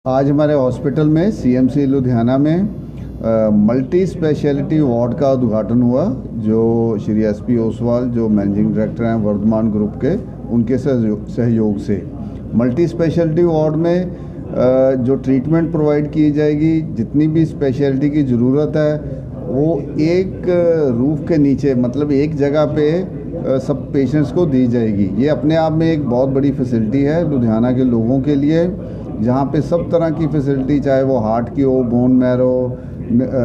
आज हमारे हॉस्पिटल में सीएमसी लुधियाना में मल्टी स्पेशलिटी वार्ड का उद्घाटन हुआ, जो श्री एसपी ओसवाल जो मैनेजिंग डायरेक्टर हैं वर्धमान ग्रुप के, उनके सहयोग से मल्टी स्पेशलिटी वार्ड में जो ट्रीटमेंट प्रोवाइड की जाएगी, जितनी भी स्पेशलिटी की ज़रूरत है वो एक रूफ के नीचे, मतलब एक जगह पे सब पेशेंट्स को दी जाएगी। ये अपने आप में एक बहुत बड़ी फैसिलिटी है लुधियाना के लोगों के लिए, जहाँ पे सब तरह की फैसिलिटी, चाहे वो हार्ट की हो, बोन मैरो,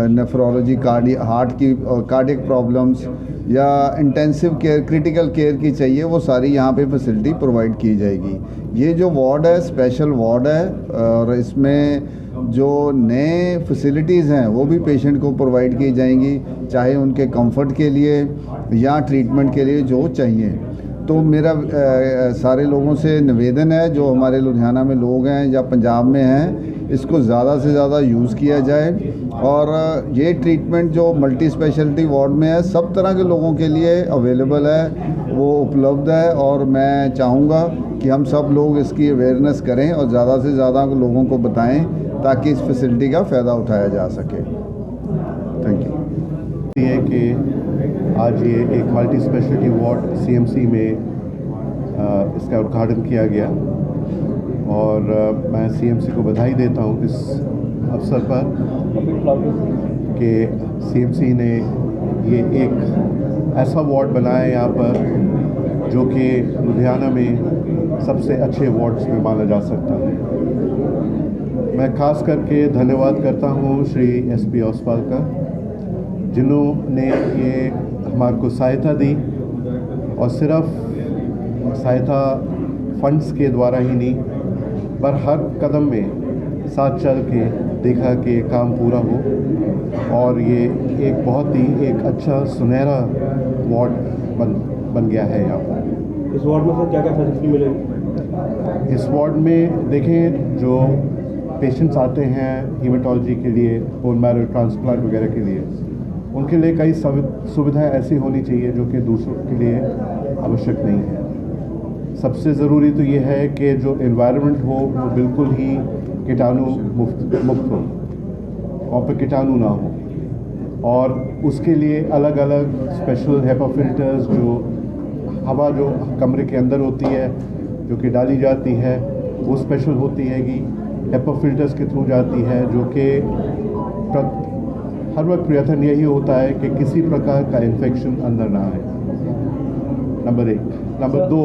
नेफ्रोलॉजी, हार्ट की कार्डियक प्रॉब्लम्स या इंटेंसिव केयर, क्रिटिकल केयर की चाहिए, वो सारी यहाँ पे फैसिलिटी प्रोवाइड की जाएगी। ये जो वार्ड है स्पेशल वार्ड है, और इसमें जो नए फैसिलिटीज़ हैं वो भी पेशेंट को प्रोवाइड की जाएंगी, चाहे उनके कंफर्ट के लिए या ट्रीटमेंट के लिए जो चाहिए। तो मेरा सारे लोगों से निवेदन है, जो हमारे लुधियाना में लोग हैं या पंजाब में हैं, इसको ज़्यादा से ज़्यादा यूज़ किया जाए। और ये ट्रीटमेंट जो मल्टी स्पेशलिटी वार्ड में है, सब तरह के लोगों के लिए अवेलेबल है, वो उपलब्ध है। और मैं चाहूँगा कि हम सब लोग इसकी अवेयरनेस करें और ज़्यादा से ज़्यादा लोगों को बताएं, ताकि इस फैसिलिटी का फ़ायदा उठाया जा सके। Thank you. ये कि आज ये एक मल्टी स्पेशलिटी वार्ड सीएमसी में इसका उद्घाटन किया गया, और मैं सीएमसी को बधाई देता हूँ इस अवसर पर कि सीएमसी ने ये एक ऐसा वार्ड बनाया यहाँ पर जो कि लुधियाना में सबसे अच्छे वार्ड्स में माना जा सकता है। मैं खास करके धन्यवाद करता हूँ श्री एसपी ओसवाल का, जिन्होंने ये हमारे को सहायता दी, और सिर्फ सहायता फंड्स के द्वारा ही नहीं, पर हर कदम में साथ चल के देखा कि काम पूरा हो, और ये एक बहुत ही एक अच्छा सुनहरा वार्ड बन गया है यहाँ पर। इस वार्ड में सर क्या क्या फैसिलिटी मिलेगी? इस वार्ड में देखें, जो पेशेंट्स आते हैं हीमेटोलॉजी के लिए, बोन मैरो ट्रांसप्लांट वगैरह के लिए, उनके लिए कई सुविधाएं ऐसी होनी चाहिए जो कि दूसरों के लिए आवश्यक नहीं है। सबसे ज़रूरी तो ये है कि जो एनवायरनमेंट हो वो बिल्कुल ही कीटाणु मुक्त हो, वहाँ पर कीटाणु ना हो, और उसके लिए अलग अलग स्पेशल हेपा फिल्टर्स, जो हवा जो कमरे के अंदर होती है जो कि डाली जाती है, वो स्पेशल होती है कि हेपा फिल्टर्स के थ्रू जाती है, जो कि हर वक्त प्रयत्न यही होता है कि किसी प्रकार का इन्फेक्शन अंदर ना आए। नंबर 1। नंबर 2,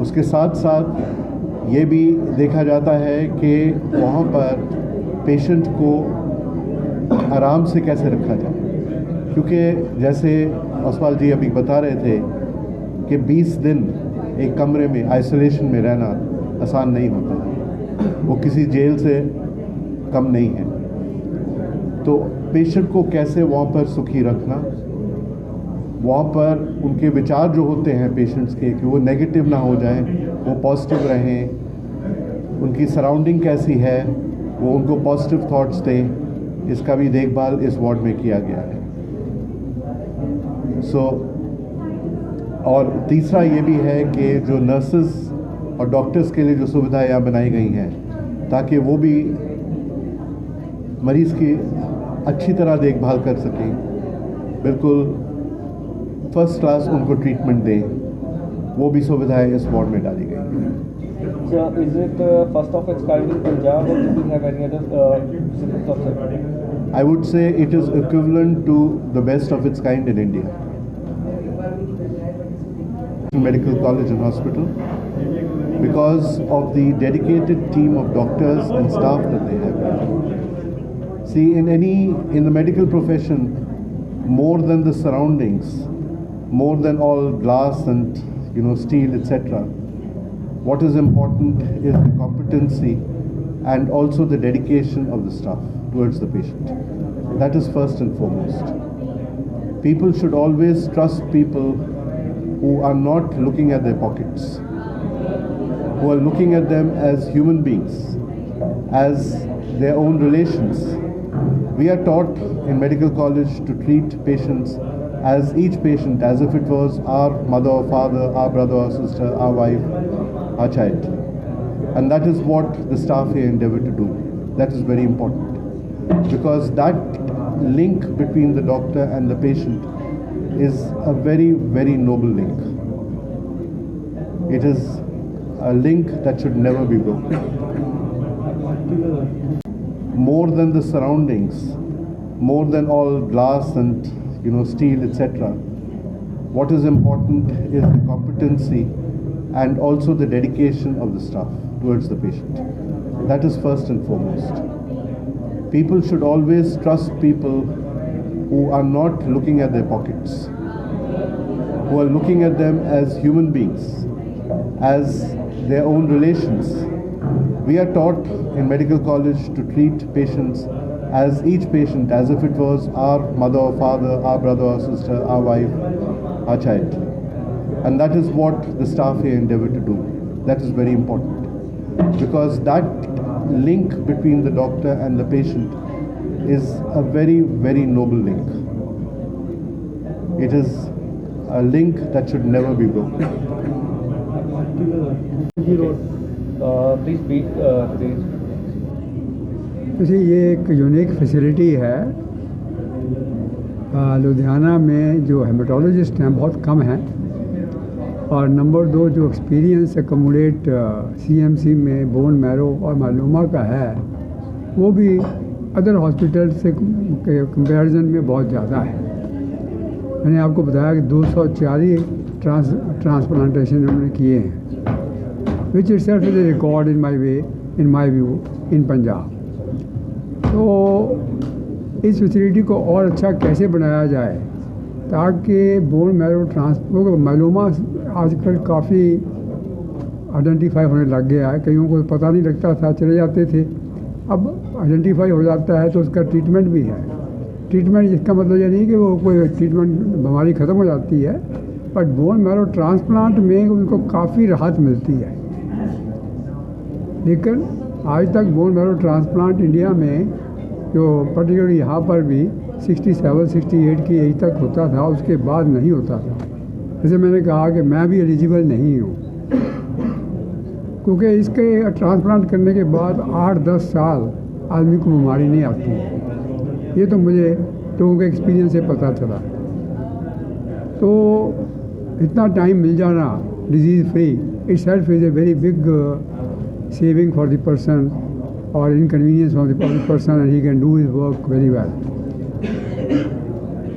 उसके साथ साथ ये भी देखा जाता है कि वहाँ पर पेशेंट को आराम से कैसे रखा जाए, क्योंकि जैसे ओसवाल जी अभी बता रहे थे कि 20 दिन एक कमरे में आइसोलेशन में रहना आसान नहीं होता है, वो किसी जेल से कम नहीं है। तो पेशेंट को कैसे वहाँ पर सुखी रखना, वहाँ पर उनके विचार जो होते हैं पेशेंट्स के, कि वो नेगेटिव ना हो जाएं, वो पॉजिटिव रहें, उनकी सराउंडिंग कैसी है, वो उनको पॉजिटिव थॉट्स दें, इसका भी देखभाल इस वार्ड में किया गया है। और तीसरा ये भी है कि जो नर्सेस और डॉक्टर्स के लिए जो सुविधाएं यहाँ बनाई गई हैं, ताकि वो भी मरीज़ की अच्छी तरह देखभाल कर सकें, बिल्कुल फर्स्ट क्लास उनको ट्रीटमेंट दें, वो भी सुविधाएं इस वार्ड में डाली गई हैं। So, is it first of its kind in Punjab, or do you have any other symptoms of it? I would say it is equivalent to the best of its kind in India. Medical College and Hospital, because of the dedicated team of doctors and staff that they have. See, in the medical profession, more than the surroundings, more than all glass and steel, etc., what is important is the competency and also the dedication of the staff towards the patient. That is first and foremost. People should always trust people who are not looking at their pockets, who are looking at them as human beings, as their own relations. We are taught in medical college to treat patients as each patient as if it was our mother or father, our brother or sister, our wife, our child. And that is what the staff here endeavor to do. That is very important, because that link between the doctor and the patient is a very, very noble link. It is a link that should never be broken. More than the surroundings, more than all glass and steel, etc. What is important is the competency and also the dedication of the staff towards the patient. That is first and foremost. People should always trust people who are not looking at their pockets, who are looking at them as human beings, as their own relations. We are taught in medical college to treat patients as each patient as if it was our mother or father, our brother or sister, our wife, our child. And that is what the staff here endeavor to do. That is very important, because that link between the doctor and the patient is a very, very noble link. It is a link that should never be broken. Please speak, please. जी ये एक unique facility है। लुधियाना में जो haematologist हैं बहुत कम हैं, और number 2 जो एक्सपीरियंस एकमोडेट सीएमसी में बोन मैरो और मायलोमा का है वो भी अदर हॉस्पिटल से कंपैरिजन में बहुत ज़्यादा है। मैंने आपको बताया कि 240 ट्रांसप्लांटेशन उन्होंने किए हैं, which itself is a record in my view in Punjab. तो इस फैसिलिटी को और अच्छा कैसे बनाया जाए ताकि बोन मैरो ट्रांसप्लांट मायलोमा आजकल काफ़ी आइडेंटिफाई होने लग गया है। कईयों को पता नहीं लगता था, चले जाते थे, अब आइडेंटिफाई हो जाता है तो उसका ट्रीटमेंट भी है। ट्रीटमेंट जिसका मतलब ये नहीं कि वो कोई ट्रीटमेंट बीमारी ख़त्म हो जाती है, बट बोन मैरो ट्रांसप्लांट में उनको काफ़ी राहत मिलती है। लेकिन आज तक बोन मैरो ट्रांसप्लांट इंडिया में जो पर्टिकुलरली यहाँ पर भी 67-68 की एज तक होता था, उसके बाद नहीं होता था। जैसे मैंने कहा कि मैं भी एलिजिबल नहीं हूँ, क्योंकि इसके ट्रांसप्लांट करने के बाद 8-10 साल आदमी को बीमारी नहीं आती। ये तो मुझे लोगों के एक्सपीरियंस से पता चला। तो इतना टाइम मिल जाना disease free itself is a very big saving for the person or inconvenience for the person, and he can do his work very well.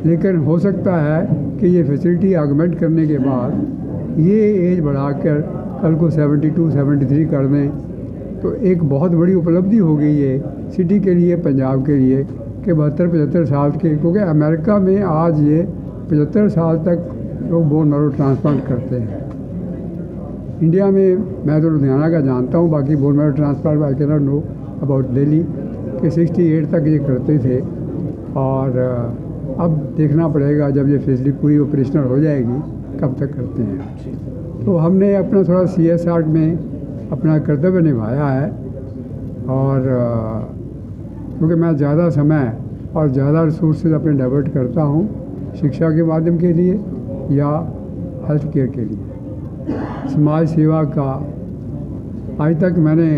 लेकिन हो सकता है कि ये फैसिलिटी आगमेंट करने के बाद ये एज बढ़ाकर कल को 72-73 कर दें तो एक बहुत बड़ी उपलब्धि हो गई है सिटी के लिए, पंजाब के लिए, कि 72-75 साल के, क्योंकि अमेरिका में आज ये 75 साल तक लोग बोन मैरो ट्रांसप्लांट करते हैं। इंडिया में मैं तो लुधियाना का जानता हूँ, बाकी bone marrow transplant I can not know about Delhi कि 68 तक ये करते थे। और अब देखना पड़ेगा जब ये फैसिलिटी पूरी ऑपरेशनल हो जाएगी कब तक करते हैं। तो हमने अपना थोड़ा CSR में अपना कर्तव्य निभाया है, और क्योंकि मैं ज़्यादा समय और ज़्यादा रिसोर्सेज अपने डाइवर्ट करता हूँ शिक्षा के माध्यम के लिए या हेल्थ केयर के लिए, समाज सेवा का। आज तक मैंने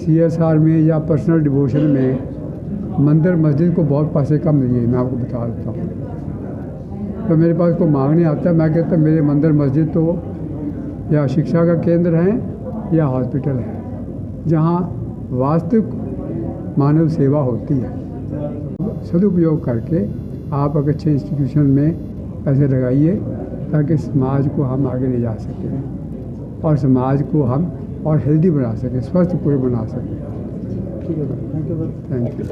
CSR में या पर्सनल डिवोशन में मंदिर मस्जिद को बहुत पैसे कम दिए, मैं आपको बता देता हूँ। तो मेरे पास कोई मांगने आता है, मैं कहता मेरे मंदिर मस्जिद तो या शिक्षा का केंद्र हैं या हॉस्पिटल है जहाँ वास्तविक मानव सेवा होती है। सदुपयोग करके आप एक अच्छे इंस्टीट्यूशन में पैसे लगाइए ताकि समाज को हम आगे ले जा सकें और समाज को हम और हेल्दी बना सकें, स्वस्थ पूरे बना सकें। ठीक है sir, thank you sir. Thank you.